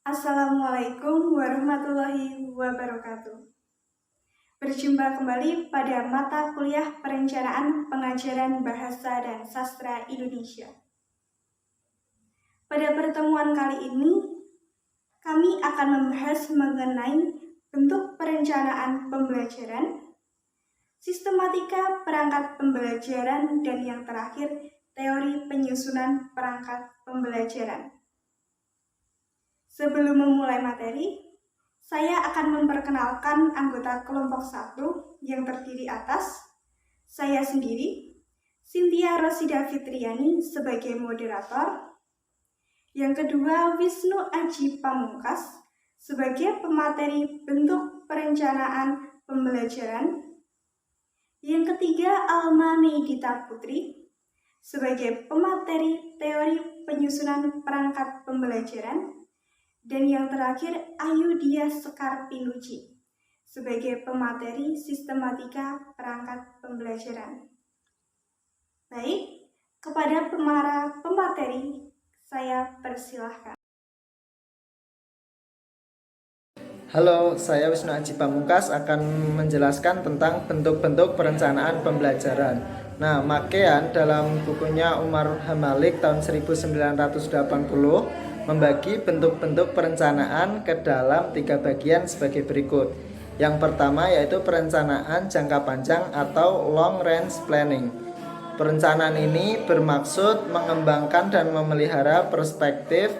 Assalamualaikum warahmatullahi wabarakatuh. Berjumpa kembali pada mata kuliah Perencanaan Pengajaran Bahasa dan Sastra Indonesia. Pada pertemuan kali ini, kami akan membahas mengenai bentuk perencanaan pembelajaran, sistematika perangkat pembelajaran, dan yang terakhir, teori penyusunan perangkat pembelajaran. Sebelum memulai materi, saya akan memperkenalkan anggota kelompok 1 yang terdiri atas saya sendiri, Cynthia Rosida Fitriani sebagai moderator. Yang kedua, Wisnu Aji Pamungkas sebagai pemateri bentuk perencanaan pembelajaran. Yang ketiga, Alma Neidita Putri sebagai pemateri teori penyusunan perangkat pembelajaran. Dan yang terakhir, Ayudhya Sekar Pinuji sebagai pemateri sistematika perangkat pembelajaran. Baik, kepada pemateri, saya persilahkan. Halo, saya Wisnu Aji Pamungkas akan menjelaskan tentang bentuk-bentuk perencanaan pembelajaran. Nah, Makean dalam bukunya Umar Hamalik tahun 1980 membagi bentuk-bentuk perencanaan ke dalam 3 bagian sebagai berikut. Yang pertama yaitu perencanaan jangka panjang atau long range planning. Perencanaan ini bermaksud mengembangkan dan memelihara perspektif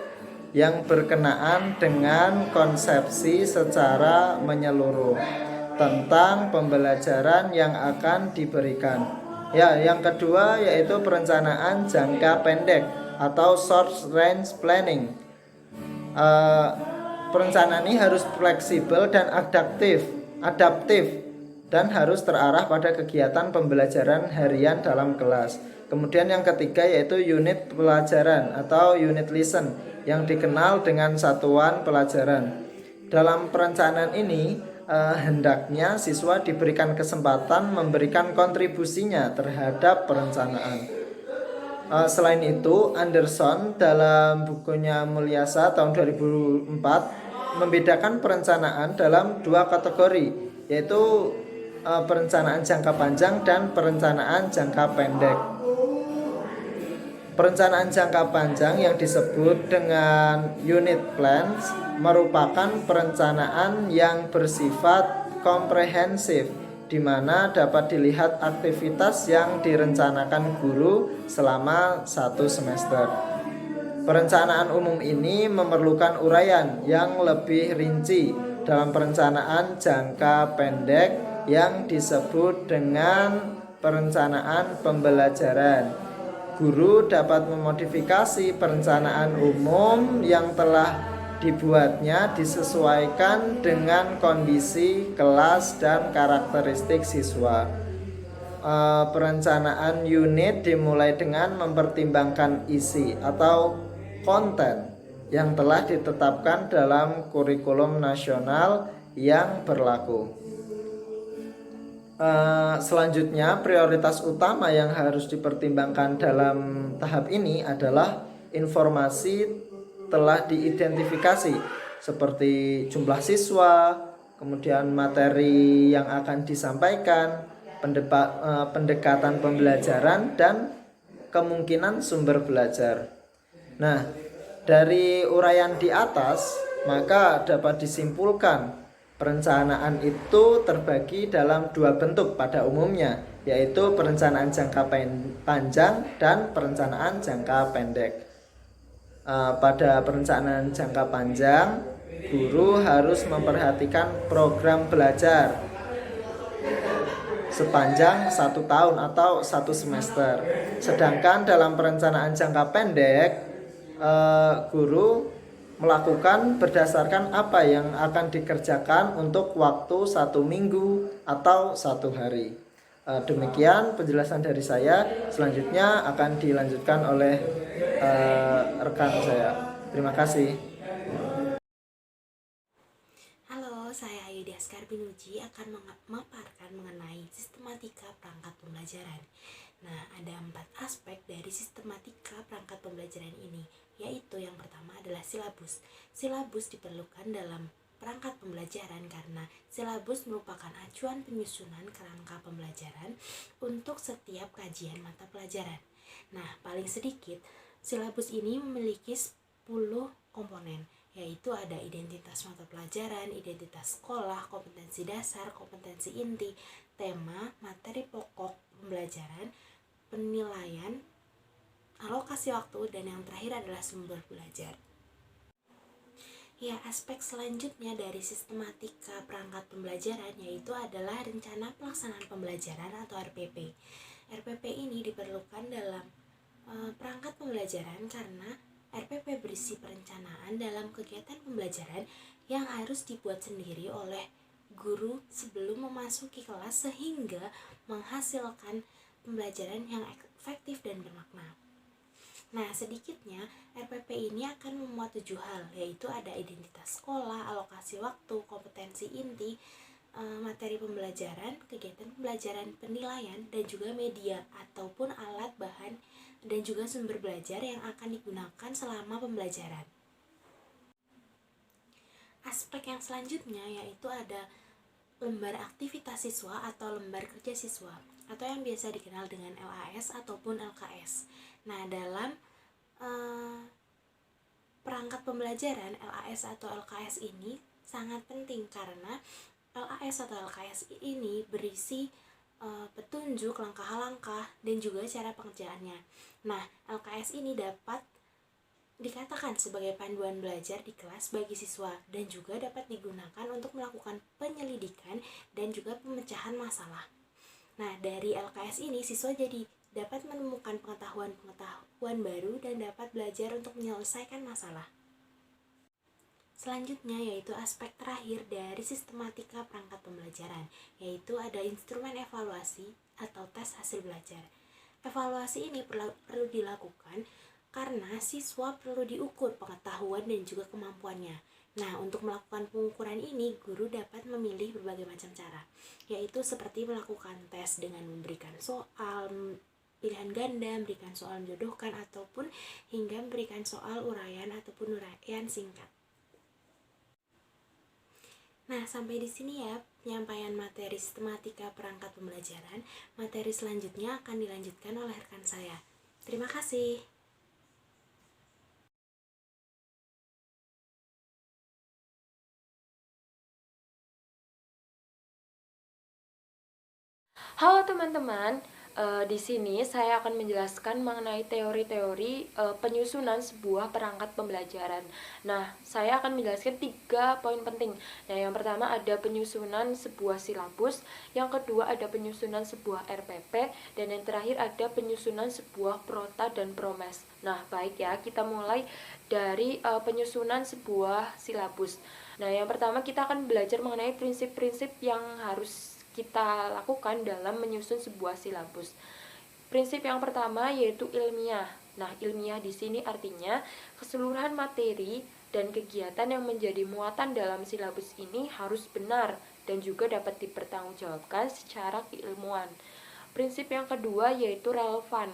yang berkenaan dengan konsepsi secara menyeluruh tentang pembelajaran yang akan diberikan. Yang kedua yaitu perencanaan jangka pendek atau short range planning. Perencanaan ini harus fleksibel dan adaptif dan harus terarah pada kegiatan pembelajaran harian dalam kelas. Kemudian yang ketiga yaitu unit pelajaran atau unit lesson yang dikenal dengan satuan pelajaran. Dalam perencanaan ini hendaknya siswa diberikan kesempatan memberikan kontribusinya terhadap perencanaan. Selain itu, Anderson dalam bukunya Mulyasa tahun 2004 membedakan perencanaan dalam 2 kategori, yaitu perencanaan jangka panjang dan perencanaan jangka pendek. Perencanaan jangka panjang yang disebut dengan unit plans merupakan perencanaan yang bersifat komprehensif, di mana dapat dilihat aktivitas yang direncanakan guru selama 1 semester. Perencanaan umum ini memerlukan uraian yang lebih rinci dalam perencanaan jangka pendek yang disebut dengan perencanaan pembelajaran. Guru dapat memodifikasi perencanaan umum yang telah dibuatnya disesuaikan dengan kondisi kelas dan karakteristik siswa. Perencanaan unit dimulai dengan mempertimbangkan isi atau konten yang telah ditetapkan dalam kurikulum nasional yang berlaku. Selanjutnya, prioritas utama yang harus dipertimbangkan dalam tahap ini adalah informasi telah diidentifikasi seperti jumlah siswa, kemudian materi yang akan disampaikan, pendekatan pembelajaran, dan kemungkinan sumber belajar. Nah, dari uraian di atas, maka dapat disimpulkan perencanaan itu terbagi dalam 2 bentuk pada umumnya, yaitu perencanaan jangka panjang dan perencanaan jangka pendek. Pada perencanaan jangka panjang, guru harus memperhatikan program belajar sepanjang 1 tahun atau 1 semester. Sedangkan dalam perencanaan jangka pendek, guru melakukan berdasarkan apa yang akan dikerjakan untuk waktu 1 minggu atau 1 hari. Demikian penjelasan dari saya. Selanjutnya akan dilanjutkan oleh rekan saya. Terima kasih. Halo, saya Ayudhya Sekar Pinuji akan memaparkan mengenai sistematika perangkat pembelajaran. Nah, ada 4 aspek dari sistematika perangkat pembelajaran ini, yaitu yang pertama adalah silabus. Silabus diperlukan dalam perangkat pembelajaran karena silabus merupakan acuan penyusunan kerangka pembelajaran untuk setiap kajian mata pelajaran. Nah, paling sedikit, silabus ini memiliki 10 komponen, yaitu ada identitas mata pelajaran, identitas sekolah, kompetensi dasar, kompetensi inti, tema, materi pokok pembelajaran, penilaian, alokasi waktu, dan yang terakhir adalah sumber belajar. Ya, aspek selanjutnya dari sistematika perangkat pembelajaran yaitu adalah rencana pelaksanaan pembelajaran atau RPP. RPP ini diperlukan dalam perangkat pembelajaran karena RPP berisi perencanaan dalam kegiatan pembelajaran yang harus dibuat sendiri oleh guru sebelum memasuki kelas sehingga menghasilkan pembelajaran yang efektif dan bermakna. Nah, sedikitnya RPP ini akan memuat 7 hal, yaitu ada identitas sekolah, alokasi waktu, kompetensi inti, materi pembelajaran, kegiatan pembelajaran, penilaian, dan juga media ataupun alat bahan dan juga sumber belajar yang akan digunakan selama pembelajaran. Aspek yang selanjutnya yaitu ada lembar aktivitas siswa atau lembar kerja siswa atau yang biasa dikenal dengan LAS ataupun LKS. Nah, dalam perangkat pembelajaran LAS atau LKS ini sangat penting karena LAS atau LKS ini berisi petunjuk, langkah-langkah, dan juga cara pengerjaannya. Nah, LKS ini dapat dikatakan sebagai panduan belajar di kelas bagi siswa dan juga dapat digunakan untuk melakukan penyelidikan dan juga pemecahan masalah. Nah, dari LKS ini siswa jadi dapat menemukan pengetahuan baru dan dapat belajar untuk menyelesaikan masalah. Selanjutnya yaitu aspek terakhir dari sistematika perangkat pembelajaran, yaitu ada instrumen evaluasi atau tes hasil belajar. Evaluasi ini perlu dilakukan karena siswa perlu diukur pengetahuan dan juga kemampuannya. Nah, untuk melakukan pengukuran ini, guru dapat memilih berbagai macam cara, yaitu seperti melakukan tes dengan memberikan soal, pilihan ganda, memberikan soal menjodohkan, ataupun hingga memberikan soal uraian ataupun uraian singkat. Nah, sampai di sini ya penyampaian materi sistematika perangkat pembelajaran. Materi selanjutnya akan dilanjutkan oleh rekan saya. Terima kasih. Halo teman-teman, di sini saya akan menjelaskan mengenai teori-teori penyusunan sebuah perangkat pembelajaran. Nah, saya akan menjelaskan 3 poin penting. Nah, yang pertama ada penyusunan sebuah silabus, yang kedua ada penyusunan sebuah RPP, dan yang terakhir ada penyusunan sebuah prota dan promes. Nah, baik ya, kita mulai dari penyusunan sebuah silabus. Nah, yang pertama kita akan belajar mengenai prinsip-prinsip yang harus kita lakukan dalam menyusun sebuah silabus. Prinsip yang pertama yaitu ilmiah. Nah, ilmiah di sini artinya keseluruhan materi dan kegiatan yang menjadi muatan dalam silabus ini harus benar dan juga dapat dipertanggungjawabkan secara keilmuan. Prinsip yang kedua yaitu relevan.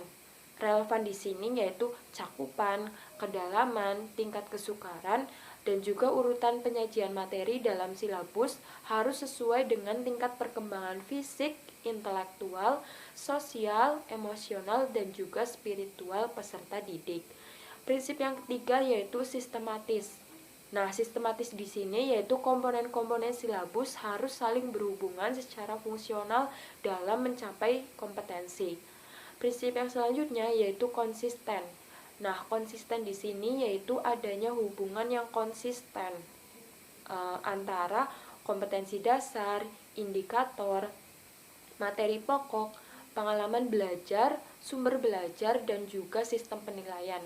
Relevan di sini yaitu cakupan, kedalaman, tingkat kesukaran, dan juga urutan penyajian materi dalam silabus harus sesuai dengan tingkat perkembangan fisik, intelektual, sosial, emosional, dan juga spiritual peserta didik. Prinsip yang ketiga yaitu sistematis. Nah, sistematis di sini yaitu komponen-komponen silabus harus saling berhubungan secara fungsional dalam mencapai kompetensi. Prinsip yang selanjutnya yaitu konsisten. Nah, konsisten di sini yaitu adanya hubungan yang konsisten antara kompetensi dasar, indikator, materi pokok, pengalaman belajar, sumber belajar, dan juga sistem penilaian.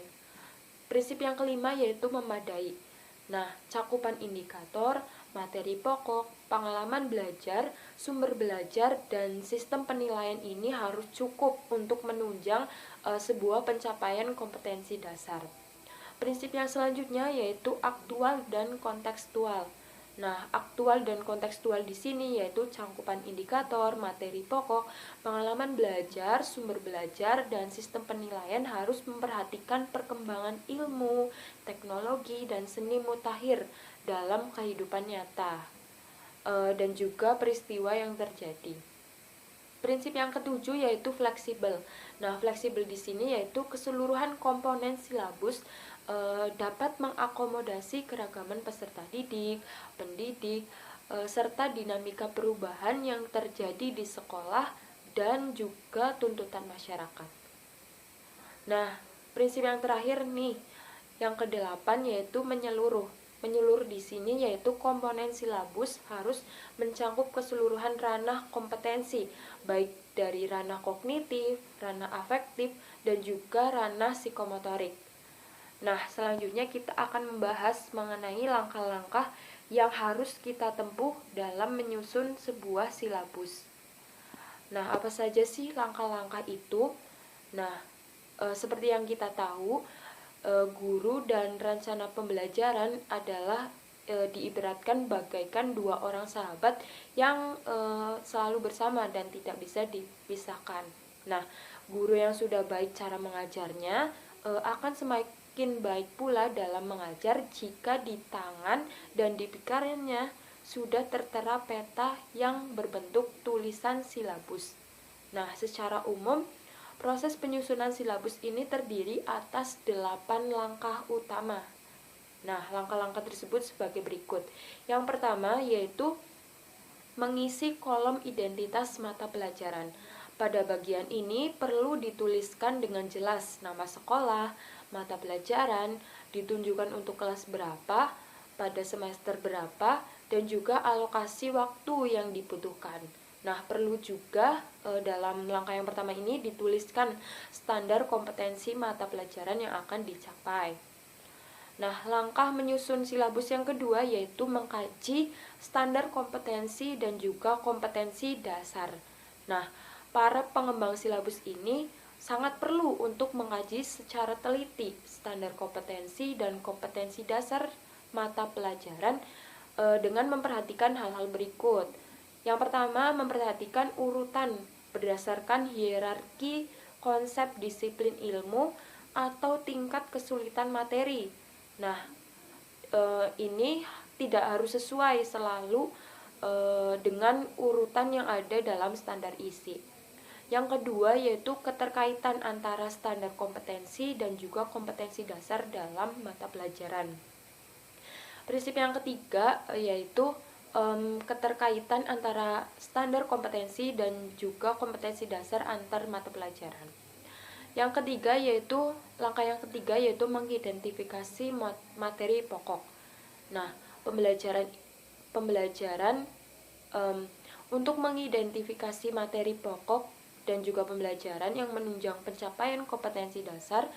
Prinsip yang kelima yaitu memadai. Nah, cakupan indikator, materi pokok, pengalaman belajar, sumber belajar, dan sistem penilaian ini harus cukup untuk menunjang sebuah pencapaian kompetensi dasar. Prinsip yang selanjutnya yaitu aktual dan kontekstual. Nah, aktual dan kontekstual di sini yaitu cangkupan indikator, materi pokok, pengalaman belajar, sumber belajar, dan sistem penilaian harus memperhatikan perkembangan ilmu, teknologi, dan seni mutakhir dalam kehidupan nyata, dan juga peristiwa yang terjadi. Prinsip yang ketujuh yaitu fleksibel. Nah, fleksibel di sini yaitu keseluruhan komponen silabus dapat mengakomodasi keragaman peserta didik, pendidik, serta dinamika perubahan yang terjadi di sekolah dan juga tuntutan masyarakat. Nah, prinsip yang terakhir nih, yang kedelapan yaitu menyeluruh. Menyeluruh di sini yaitu komponen silabus harus mencakup keseluruhan ranah kompetensi, baik dari ranah kognitif, ranah afektif, dan juga ranah psikomotorik. Nah, selanjutnya kita akan membahas mengenai langkah-langkah yang harus kita tempuh dalam menyusun sebuah silabus. Nah, apa saja sih langkah-langkah itu? Nah, seperti yang kita tahu, guru dan rencana pembelajaran adalah diibaratkan bagaikan dua orang sahabat yang selalu bersama dan tidak bisa dipisahkan. Nah, guru yang sudah baik cara mengajarnya akan semakin baik pula dalam mengajar jika di tangan dan di pikirannya sudah tertera peta yang berbentuk tulisan silabus. Nah, secara umum proses penyusunan silabus ini terdiri atas 8 langkah utama. Nah, langkah-langkah tersebut sebagai berikut. Yang pertama yaitu mengisi kolom identitas mata pelajaran. Pada bagian ini perlu dituliskan dengan jelas nama sekolah, mata pelajaran, ditunjukkan untuk kelas berapa, pada semester berapa, dan juga alokasi waktu yang dibutuhkan. Nah, perlu juga dalam langkah yang pertama ini dituliskan standar kompetensi mata pelajaran yang akan dicapai. Nah, langkah menyusun silabus yang kedua yaitu mengkaji standar kompetensi dan juga kompetensi dasar. Nah, para pengembang silabus ini sangat perlu untuk mengkaji secara teliti standar kompetensi dan kompetensi dasar mata pelajaran dengan memperhatikan hal-hal berikut. Yang pertama, memperhatikan urutan berdasarkan hierarki konsep disiplin ilmu atau tingkat kesulitan materi. Nah, ini tidak harus sesuai selalu dengan urutan yang ada dalam standar isi. Yang kedua yaitu keterkaitan antara standar kompetensi dan juga kompetensi dasar dalam mata pelajaran. Prinsip yang ketiga yaitu keterkaitan antara standar kompetensi dan juga kompetensi dasar antar mata pelajaran. Yang ketiga yaitu langkah yang ketiga yaitu mengidentifikasi materi pokok. Nah, pembelajaran untuk mengidentifikasi materi pokok dan juga pembelajaran yang menunjang pencapaian kompetensi dasar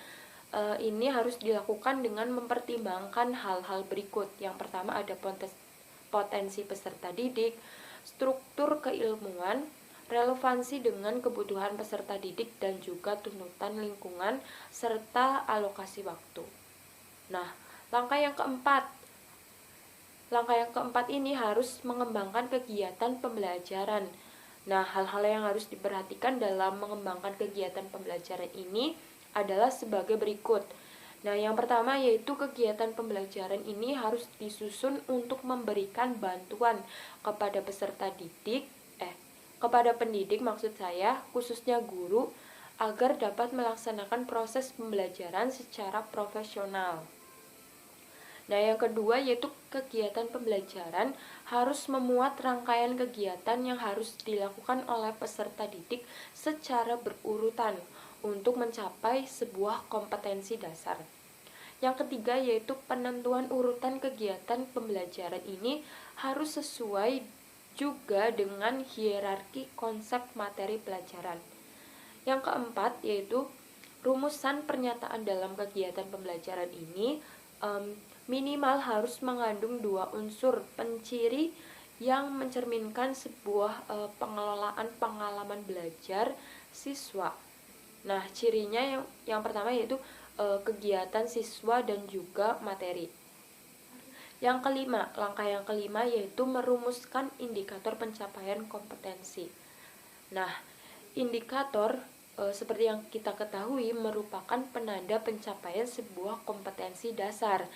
ini harus dilakukan dengan mempertimbangkan hal-hal berikut. Yang pertama ada potensi peserta didik, struktur keilmuan, relevansi dengan kebutuhan peserta didik dan juga tuntutan lingkungan serta alokasi waktu. Nah, langkah yang keempat ini harus mengembangkan kegiatan pembelajaran. Nah, hal-hal yang harus diperhatikan dalam mengembangkan kegiatan pembelajaran ini adalah sebagai berikut. Nah, yang pertama yaitu kegiatan pembelajaran ini harus disusun untuk memberikan bantuan kepada peserta didik, kepada pendidik maksud saya, khususnya guru, agar dapat melaksanakan proses pembelajaran secara profesional. Nah, yang kedua yaitu kegiatan pembelajaran harus memuat rangkaian kegiatan yang harus dilakukan oleh peserta didik secara berurutan untuk mencapai sebuah kompetensi dasar. Yang ketiga yaitu penentuan urutan kegiatan pembelajaran ini harus sesuai juga dengan hierarki konsep materi pelajaran. Yang keempat yaitu rumusan pernyataan dalam kegiatan pembelajaran ini minimal harus mengandung 2 unsur penciri yang mencerminkan sebuah pengelolaan pengalaman belajar siswa. Nah, cirinya yang pertama yaitu kegiatan siswa dan juga materi. Langkah yang kelima yaitu merumuskan indikator pencapaian kompetensi. Nah, indikator seperti yang kita ketahui merupakan penanda pencapaian sebuah kompetensi dasar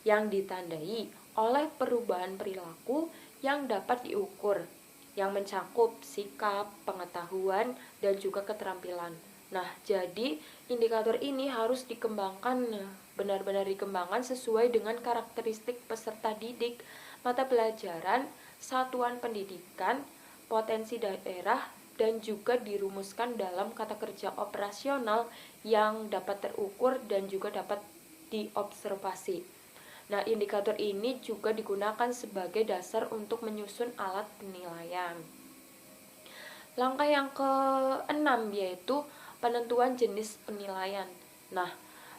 yang ditandai oleh perubahan perilaku yang dapat diukur, yang mencakup sikap, pengetahuan, dan juga keterampilan. Nah, jadi indikator ini harus dikembangkan, benar-benar dikembangkan sesuai dengan karakteristik peserta didik, mata pelajaran, satuan pendidikan, potensi daerah, dan juga dirumuskan dalam kata kerja operasional yang dapat terukur dan juga dapat diobservasi. Nah, indikator ini juga digunakan sebagai dasar untuk menyusun alat penilaian. Langkah yang keenam yaitu penentuan jenis penilaian. Nah,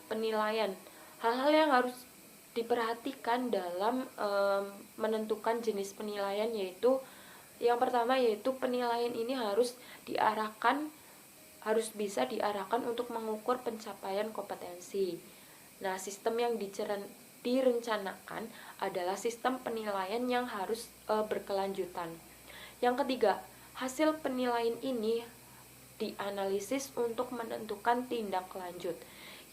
penilaian, hal-hal yang harus diperhatikan dalam menentukan jenis penilaian yaitu yang pertama yaitu penilaian ini harus bisa diarahkan untuk mengukur pencapaian kompetensi. Nah, sistem yang direncanakan adalah sistem penilaian yang harus berkelanjutan. Yang ketiga, hasil penilaian ini dianalisis untuk menentukan tindak lanjut.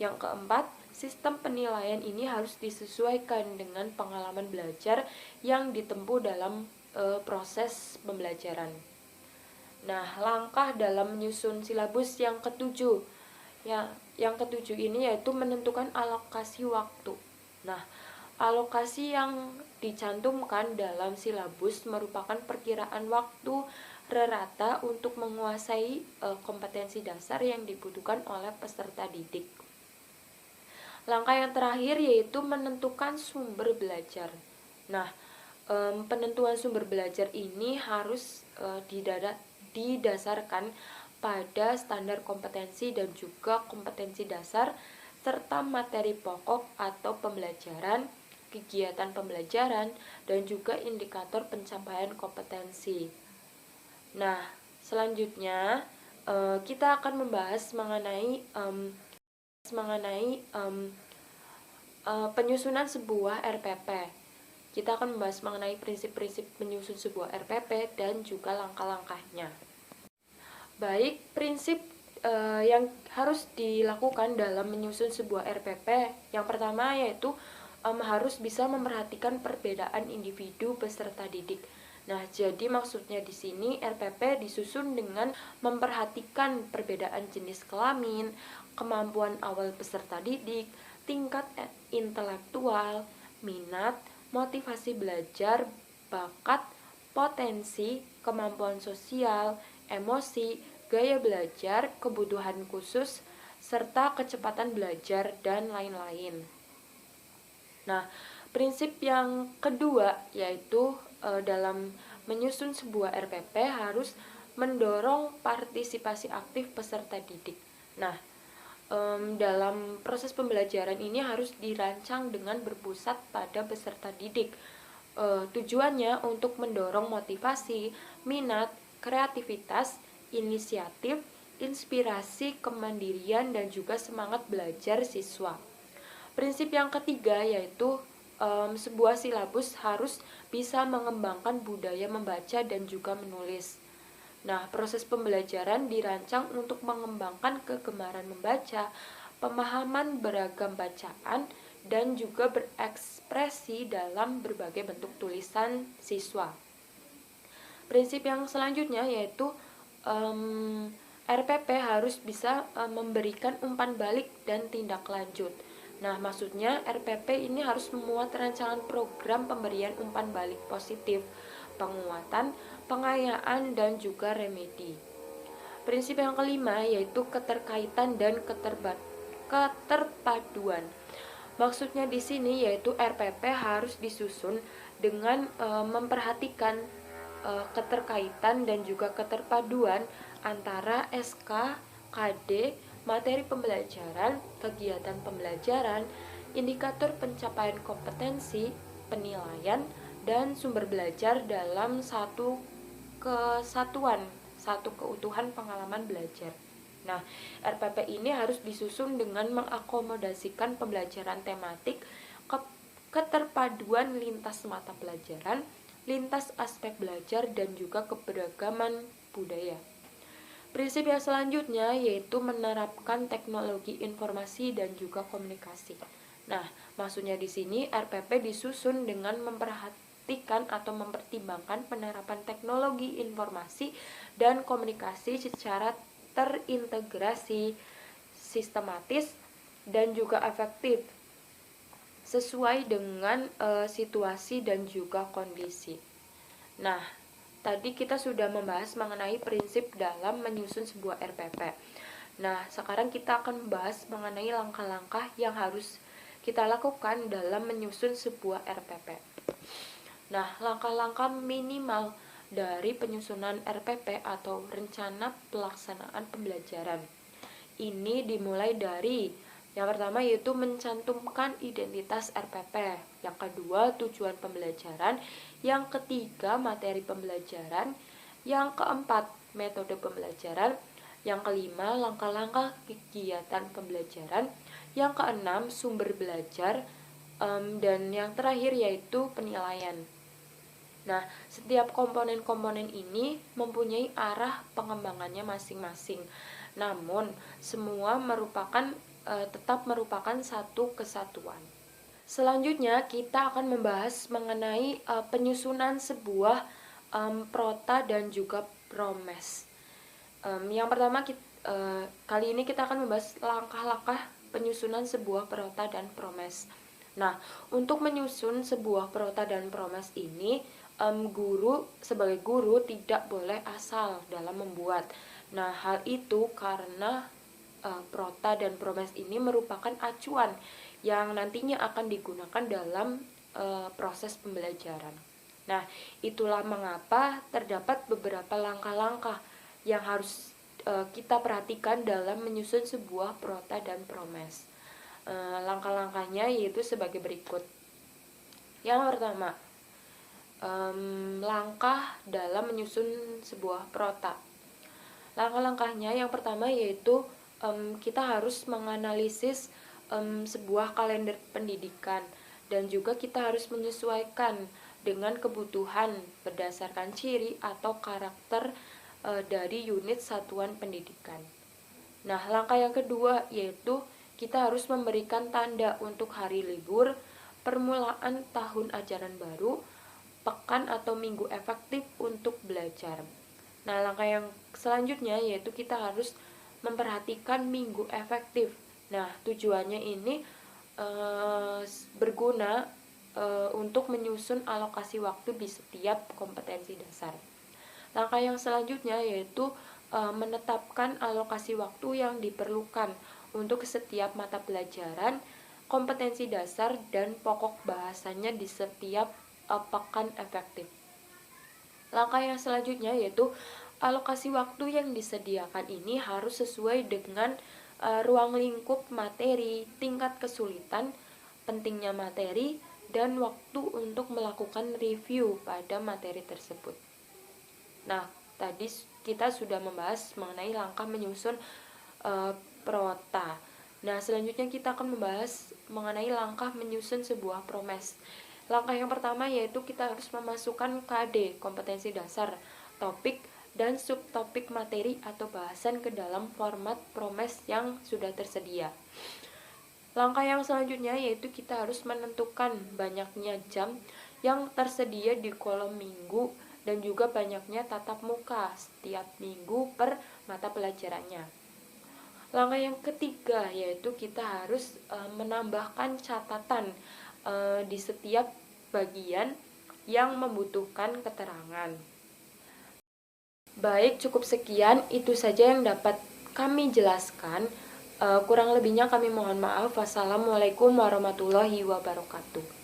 Yang keempat, sistem penilaian ini harus disesuaikan dengan pengalaman belajar yang ditempuh dalam proses pembelajaran. Nah, langkah dalam menyusun silabus yang ketujuh. Yang ketujuh ini yaitu menentukan alokasi waktu. Nah, alokasi yang dicantumkan dalam silabus merupakan perkiraan waktu rata untuk menguasai kompetensi dasar yang dibutuhkan oleh peserta didik. Langkah yang terakhir yaitu menentukan sumber belajar. Nah, penentuan sumber belajar ini harus didasarkan pada standar kompetensi dan juga kompetensi dasar serta materi pokok atau pembelajaran, kegiatan pembelajaran, dan juga indikator pencapaian kompetensi. Nah, selanjutnya kita akan membahas mengenai penyusunan sebuah RPP. Kita akan membahas mengenai prinsip-prinsip menyusun sebuah RPP dan juga langkah-langkahnya. Baik, prinsip yang harus dilakukan dalam menyusun sebuah RPP, yang pertama yaitu harus bisa memperhatikan perbedaan individu peserta didik. Nah, jadi maksudnya di sini RPP disusun dengan memperhatikan perbedaan jenis kelamin, kemampuan awal peserta didik, tingkat intelektual, minat, motivasi belajar, bakat, potensi, kemampuan sosial, emosi, gaya belajar, kebutuhan khusus, serta kecepatan belajar, dan lain-lain. Nah, prinsip yang kedua yaitu dalam menyusun sebuah RPP harus mendorong partisipasi aktif peserta didik. Nah, dalam proses pembelajaran ini harus dirancang dengan berpusat pada peserta didik. Tujuannya untuk mendorong motivasi, minat, kreativitas, inisiatif, inspirasi, kemandirian, dan juga semangat belajar siswa. Prinsip yang ketiga yaitu sebuah silabus harus bisa mengembangkan budaya membaca dan juga menulis. Nah, proses pembelajaran dirancang untuk mengembangkan kegemaran membaca, pemahaman beragam bacaan, dan juga berekspresi dalam berbagai bentuk tulisan siswa. Prinsip yang selanjutnya yaitu RPP harus bisa memberikan umpan balik dan tindak lanjut. Nah, maksudnya RPP ini harus memuat rancangan program pemberian umpan balik positif, penguatan, pengayaan, dan juga remedi. Prinsip yang kelima yaitu keterkaitan dan keterpaduan. Maksudnya di sini yaitu RPP harus disusun dengan memperhatikan keterkaitan dan juga keterpaduan antara SK, KD, materi pembelajaran, kegiatan pembelajaran, indikator pencapaian kompetensi, penilaian, dan sumber belajar dalam satu keutuhan pengalaman belajar. Nah, RPP ini harus disusun dengan mengakomodasikan pembelajaran tematik, keterpaduan paduan lintas mata pelajaran, lintas aspek belajar, dan juga keberagaman budaya. Prinsip yang selanjutnya yaitu menerapkan teknologi informasi dan juga komunikasi. Nah, maksudnya di sini RPP disusun dengan memperhatikan atau mempertimbangkan penerapan teknologi informasi dan komunikasi secara terintegrasi, sistematis, dan juga efektif sesuai dengan situasi dan juga kondisi. Nah, tadi kita sudah membahas mengenai prinsip dalam menyusun sebuah RPP. Nah, sekarang kita akan membahas mengenai langkah-langkah yang harus kita lakukan dalam menyusun sebuah RPP. Nah, langkah-langkah minimal dari penyusunan RPP atau rencana pelaksanaan pembelajaran. Ini dimulai dari yang pertama yaitu mencantumkan identitas RPP, yang kedua tujuan pembelajaran, yang ketiga materi pembelajaran, yang keempat metode pembelajaran, yang kelima langkah-langkah kegiatan pembelajaran, yang keenam sumber belajar, dan yang terakhir yaitu penilaian. Nah, setiap komponen-komponen ini mempunyai arah pengembangannya masing-masing. Namun, semua tetap merupakan satu kesatuan. Selanjutnya, kita akan membahas mengenai penyusunan sebuah prota dan juga promes. Yang pertama, kali ini kita akan membahas langkah-langkah penyusunan sebuah prota dan promes. Nah, untuk menyusun sebuah prota dan promes ini, sebagai guru tidak boleh asal dalam membuat. Nah, hal itu karena prota dan promes ini merupakan acuan yang nantinya akan digunakan dalam proses pembelajaran. Nah, itulah mengapa terdapat beberapa langkah-langkah yang harus kita perhatikan dalam menyusun sebuah prota dan promes. Langkah-langkahnya yaitu sebagai berikut. Yang pertama, langkah dalam menyusun sebuah prota. Langkah-langkahnya yang pertama yaitu kita harus menganalisis sebuah kalender pendidikan, dan juga kita harus menyesuaikan dengan kebutuhan berdasarkan ciri atau karakter dari unit satuan pendidikan. Nah, langkah yang kedua yaitu kita harus memberikan tanda untuk hari libur, permulaan tahun ajaran baru, pekan atau minggu efektif untuk belajar. Nah, langkah yang selanjutnya yaitu kita harus memperhatikan minggu efektif. Nah, tujuannya ini berguna untuk menyusun alokasi waktu di setiap kompetensi dasar. Langkah yang selanjutnya yaitu menetapkan alokasi waktu yang diperlukan untuk setiap mata pelajaran, kompetensi dasar, dan pokok bahasanya di setiap pekan efektif. Langkah yang selanjutnya yaitu alokasi waktu yang disediakan ini harus sesuai dengan ruang lingkup materi, tingkat kesulitan, pentingnya materi, dan waktu untuk melakukan review pada materi tersebut. Nah, tadi kita sudah membahas mengenai langkah menyusun prota. Nah, selanjutnya kita akan membahas mengenai langkah menyusun sebuah promes. Langkah yang pertama yaitu kita harus memasukkan KD, kompetensi dasar, topik, dan subtopik materi atau bahasan ke dalam format promes yang sudah tersedia. Langkah yang selanjutnya yaitu kita harus menentukan banyaknya jam yang tersedia di kolom minggu dan juga banyaknya tatap muka setiap minggu per mata pelajarannya. Langkah yang ketiga yaitu kita harus menambahkan catatan di setiap bagian yang membutuhkan keterangan. Baik, cukup sekian, itu saja yang dapat kami jelaskan. Kurang lebihnya kami mohon maaf. Wassalamualaikum warahmatullahi wabarakatuh.